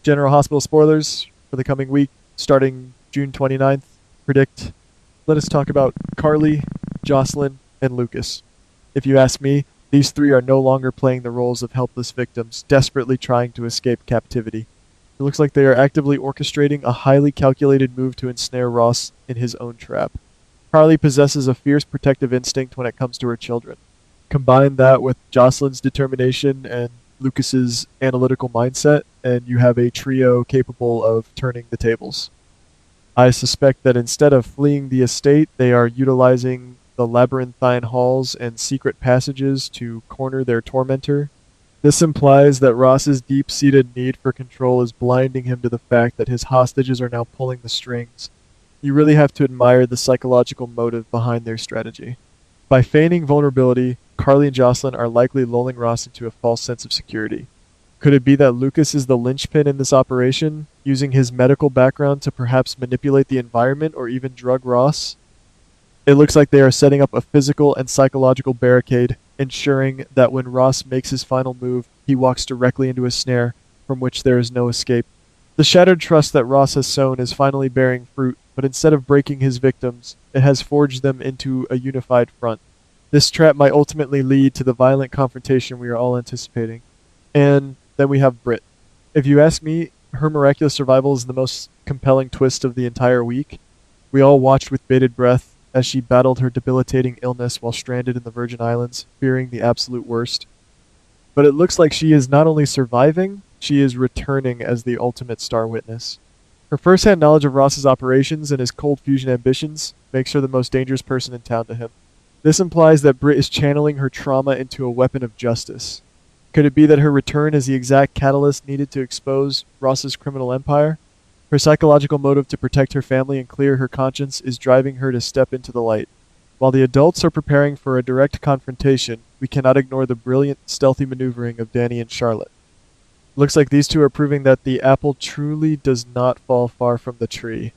General Hospital spoilers for the coming week, starting June 29th. Predict. Let us talk about Carly, Jocelyn, and Lucas. If you ask me, these three are no longer playing the roles of helpless victims, desperately trying to escape captivity. It looks like they are actively orchestrating a highly calculated move to ensnare Ross in his own trap. Carly possesses a fierce protective instinct when it comes to her children. Combine that with Jocelyn's determination and Lucas's analytical mindset, and you have a trio capable of turning the tables. I suspect that instead of fleeing the estate, they are utilizing the labyrinthine halls and secret passages to corner their tormentor. This implies that Ross's deep-seated need for control is blinding him to the fact that his hostages are now pulling the strings. You really have to admire the psychological motive behind their strategy. By feigning vulnerability, Carly and Jocelyn are likely lulling Ross into a false sense of security. Could it be that Lucas is the linchpin in this operation, using his medical background to perhaps manipulate the environment or even drug Ross? It looks like they are setting up a physical and psychological barricade, ensuring that when Ross makes his final move, he walks directly into a snare from which there is no escape. The shattered trust that Ross has sown is finally bearing fruit, but instead of breaking his victims, it has forged them into a unified front. This trap might ultimately lead to the violent confrontation we are all anticipating. And then we have Britt. If you ask me, her miraculous survival is the most compelling twist of the entire week. We all watched with bated breath as she battled her debilitating illness while stranded in the Virgin Islands, fearing the absolute worst. But it looks like she is not only surviving, she is returning as the ultimate star witness. Her first-hand knowledge of Ross's operations and his cold fusion ambitions makes her the most dangerous person in town to him. This implies that Britt is channeling her trauma into a weapon of justice. Could it be that her return is the exact catalyst needed to expose Ross's criminal empire? Her psychological motive to protect her family and clear her conscience is driving her to step into the light. While the adults are preparing for a direct confrontation, we cannot ignore the brilliant, stealthy maneuvering of Danny and Charlotte. Looks like these two are proving that the apple truly does not fall far from the tree.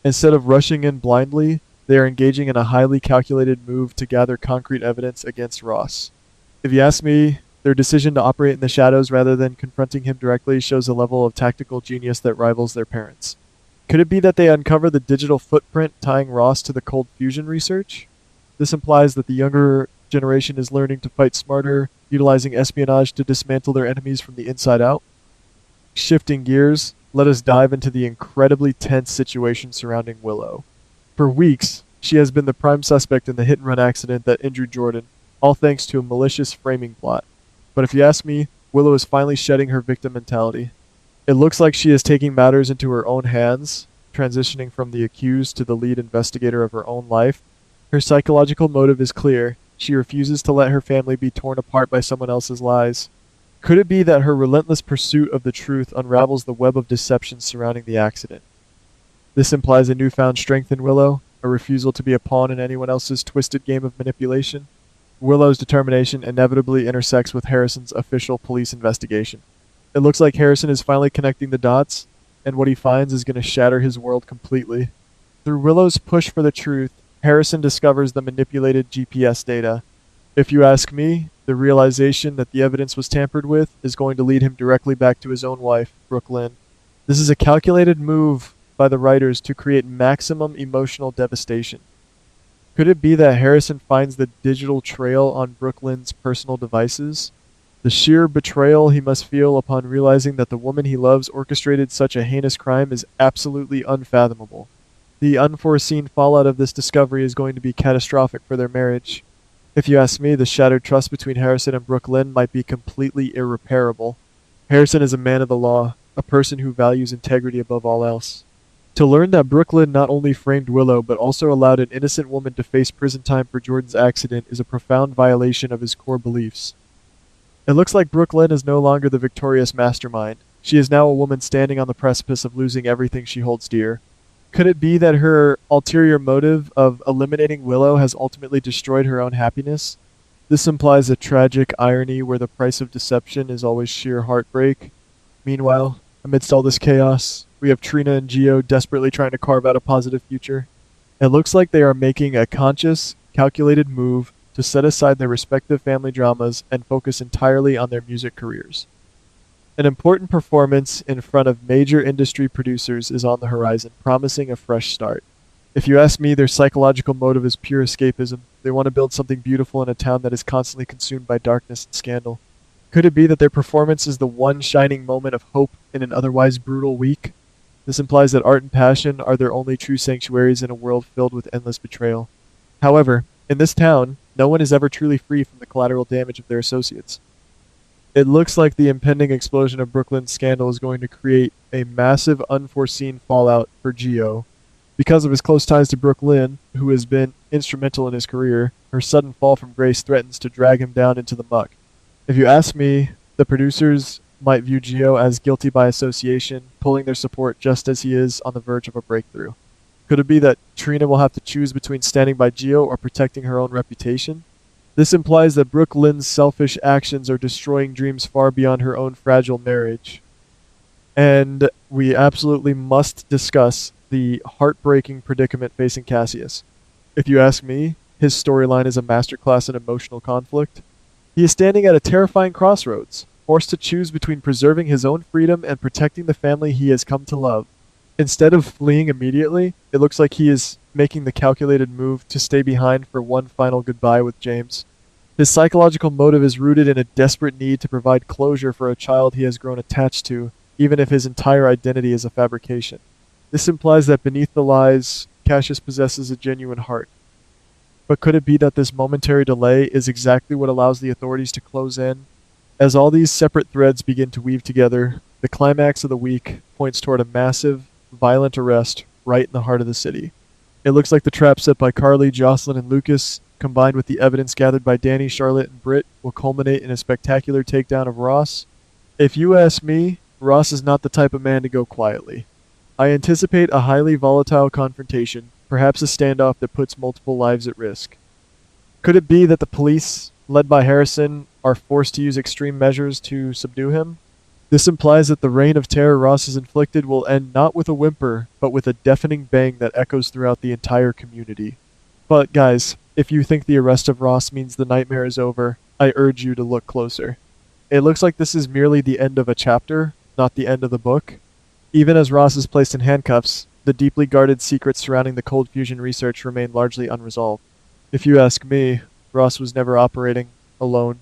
Instead of rushing in blindly, they are engaging in a highly calculated move to gather concrete evidence against Ross. If you ask me, their decision to operate in the shadows rather than confronting him directly shows a level of tactical genius that rivals their parents. Could it be that they uncover the digital footprint tying Ross to the cold fusion research? This implies that the younger generation is learning to fight smarter, utilizing espionage to dismantle their enemies from the inside out. Shifting gears, let us dive into the incredibly tense situation surrounding Willow. For weeks, she has been the prime suspect in the hit-and-run accident that injured Jordan, all thanks to a malicious framing plot. But if you ask me, Willow is finally shedding her victim mentality. It looks like she is taking matters into her own hands, transitioning from the accused to the lead investigator of her own life. Her psychological motive is clear. She refuses to let her family be torn apart by someone else's lies. Could it be that her relentless pursuit of the truth unravels the web of deception surrounding the accident? This implies a newfound strength in Willow, a refusal to be a pawn in anyone else's twisted game of manipulation. Willow's determination inevitably intersects with Harrison's official police investigation. It looks like Harrison is finally connecting the dots, and what he finds is going to shatter his world completely. Through Willow's push for the truth, Harrison discovers the manipulated GPS data. If you ask me, the realization that the evidence was tampered with is going to lead him directly back to his own wife, Brooklyn. This is a calculated move by the writers to create maximum emotional devastation. Could it be that Harrison finds the digital trail on Brooklyn's personal devices? The sheer betrayal he must feel upon realizing that the woman he loves orchestrated such a heinous crime is absolutely unfathomable. The unforeseen fallout of this discovery is going to be catastrophic for their marriage. If you ask me, the shattered trust between Harrison and Brooklyn might be completely irreparable. Harrison is a man of the law, a person who values integrity above all else. To learn that Brooklyn not only framed Willow but also allowed an innocent woman to face prison time for Jordan's accident is a profound violation of his core beliefs. It looks like Brooklyn is no longer the victorious mastermind. She is now a woman standing on the precipice of losing everything she holds dear. Could it be that her ulterior motive of eliminating Willow has ultimately destroyed her own happiness? This implies a tragic irony where the price of deception is always sheer heartbreak. Meanwhile, amidst all this chaos, we have Trina and Gio desperately trying to carve out a positive future. It looks like they are making a conscious, calculated move to set aside their respective family dramas and focus entirely on their music careers. An important performance in front of major industry producers is on the horizon, promising a fresh start. If you ask me, their psychological motive is pure escapism. They want to build something beautiful in a town that is constantly consumed by darkness and scandal. Could it be that their performance is the one shining moment of hope in an otherwise brutal week? This implies that art and passion are their only true sanctuaries in a world filled with endless betrayal. However, in this town, no one is ever truly free from the collateral damage of their associates. It looks like the impending explosion of Brooklyn's scandal is going to create a massive unforeseen fallout for Gio. Because of his close ties to Brooklyn, who has been instrumental in his career, her sudden fall from grace threatens to drag him down into the muck. If you ask me, the producers might view Gio as guilty by association, pulling their support just as he is on the verge of a breakthrough. Could it be that Trina will have to choose between standing by Gio or protecting her own reputation? This implies that Brooklyn's selfish actions are destroying dreams far beyond her own fragile marriage. And we absolutely must discuss the heartbreaking predicament facing Cassius. If you ask me, his storyline is a masterclass in emotional conflict. He is standing at a terrifying crossroads, forced to choose between preserving his own freedom and protecting the family he has come to love. Instead of fleeing immediately, it looks like he is making the calculated move to stay behind for one final goodbye with James. His psychological motive is rooted in a desperate need to provide closure for a child he has grown attached to, even if his entire identity is a fabrication. This implies that beneath the lies, Cassius possesses a genuine heart. But could it be that this momentary delay is exactly what allows the authorities to close in? As all these separate threads begin to weave together, the climax of the week points toward a massive, violent arrest right in the heart of the city. It looks like the trap set by Carly, Jocelyn, and Lucas, combined with the evidence gathered by Danny, Charlotte, and Britt, will culminate in a spectacular takedown of Ross. If you ask me, Ross is not the type of man to go quietly. I anticipate a highly volatile confrontation, perhaps a standoff that puts multiple lives at risk. Could it be that the police, led by Harrison, are forced to use extreme measures to subdue him? This implies that the reign of terror Ross has inflicted will end not with a whimper, but with a deafening bang that echoes throughout the entire community. But guys, if you think the arrest of Ross means the nightmare is over, I urge you to look closer. It looks like this is merely the end of a chapter, not the end of the book. Even as Ross is placed in handcuffs, the deeply guarded secrets surrounding the cold fusion research remain largely unresolved. If you ask me, Ross was never operating alone.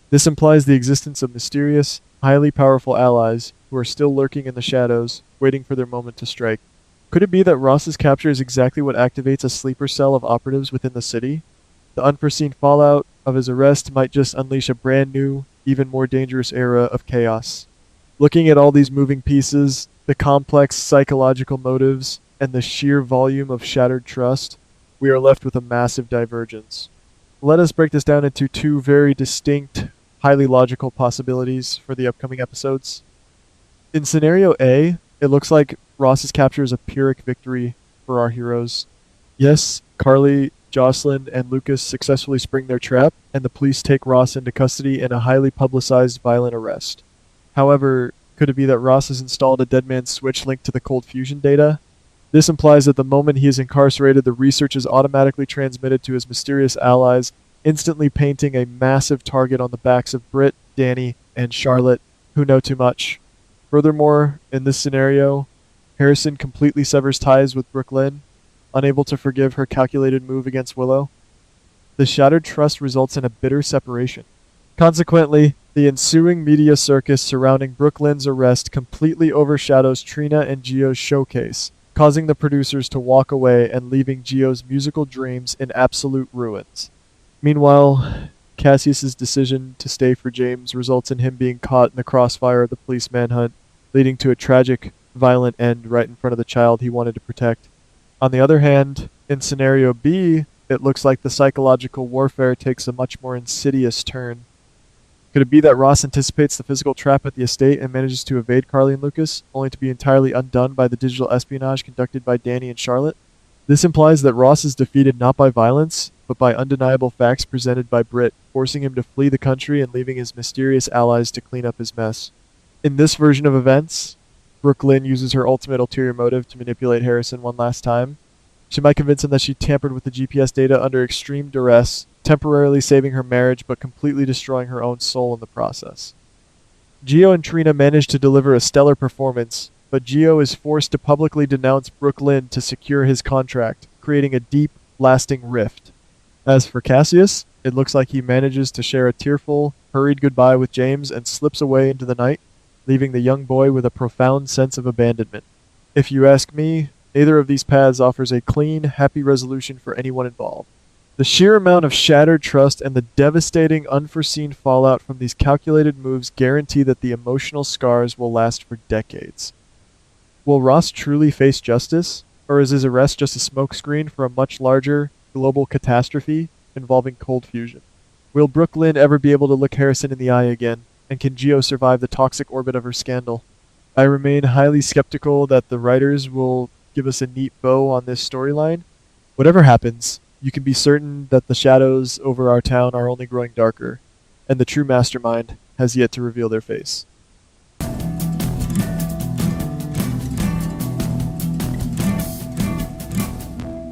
This implies the existence of mysterious, highly powerful allies who are still lurking in the shadows, waiting for their moment to strike. Could it be that Ross's capture is exactly what activates a sleeper cell of operatives within the city? The unforeseen fallout of his arrest might just unleash a brand new, even more dangerous era of chaos. Looking at all these moving pieces, the complex psychological motives, and the sheer volume of shattered trust, we are left with a massive divergence. Let us break this down into two very distinct, highly logical possibilities for the upcoming episodes. In scenario A, it looks like Ross's capture is a Pyrrhic victory for our heroes. Yes, Carly, Jocelyn, and Lucas successfully spring their trap, and the police take Ross into custody in a highly publicized violent arrest. However, could it be that Ross has installed a dead man's switch linked to the cold fusion data? This implies that the moment he is incarcerated, the research is automatically transmitted to his mysterious allies, instantly painting a massive target on the backs of Britt, Danny, and Charlotte, who know too much. Furthermore, in this scenario, Harrison completely severs ties with Brooklyn, unable to forgive her calculated move against Willow. The shattered trust results in a bitter separation. Consequently, the ensuing media circus surrounding Brooklyn's arrest completely overshadows Trina and Gio's showcase, causing the producers to walk away and leaving Gio's musical dreams in absolute ruins. Meanwhile, Cassius's decision to stay for James results in him being caught in the crossfire of the police manhunt, leading to a tragic, violent end right in front of the child he wanted to protect. On the other hand, in scenario B, it looks like the psychological warfare takes a much more insidious turn. Could it be that Ross anticipates the physical trap at the estate and manages to evade Carly and Lucas, only to be entirely undone by the digital espionage conducted by Danny and Charlotte? This implies that Ross is defeated not by violence, but by undeniable facts presented by Britt, forcing him to flee the country and leaving his mysterious allies to clean up his mess. In this version of events, Brooklyn uses her ultimate ulterior motive to manipulate Harrison one last time. She might convince him that she tampered with the GPS data under extreme duress, temporarily saving her marriage but completely destroying her own soul in the process. Gio and Trina manage to deliver a stellar performance, but Gio is forced to publicly denounce Brooklyn to secure his contract, creating a deep, lasting rift. As for Cassius, it looks like he manages to share a tearful, hurried goodbye with James and slips away into the night, leaving the young boy with a profound sense of abandonment. If you ask me, neither of these paths offers a clean, happy resolution for anyone involved. The sheer amount of shattered trust and the devastating, unforeseen fallout from these calculated moves guarantee that the emotional scars will last for decades. Will Ross truly face justice, or is his arrest just a smokescreen for a much larger, global catastrophe involving cold fusion? Will Brooklyn ever be able to look Harrison in the eye again, and can Gio survive the toxic orbit of her scandal? I remain highly skeptical that the writers will give us a neat bow on this storyline. Whatever happens, you can be certain that the shadows over our town are only growing darker, and the true mastermind has yet to reveal their face.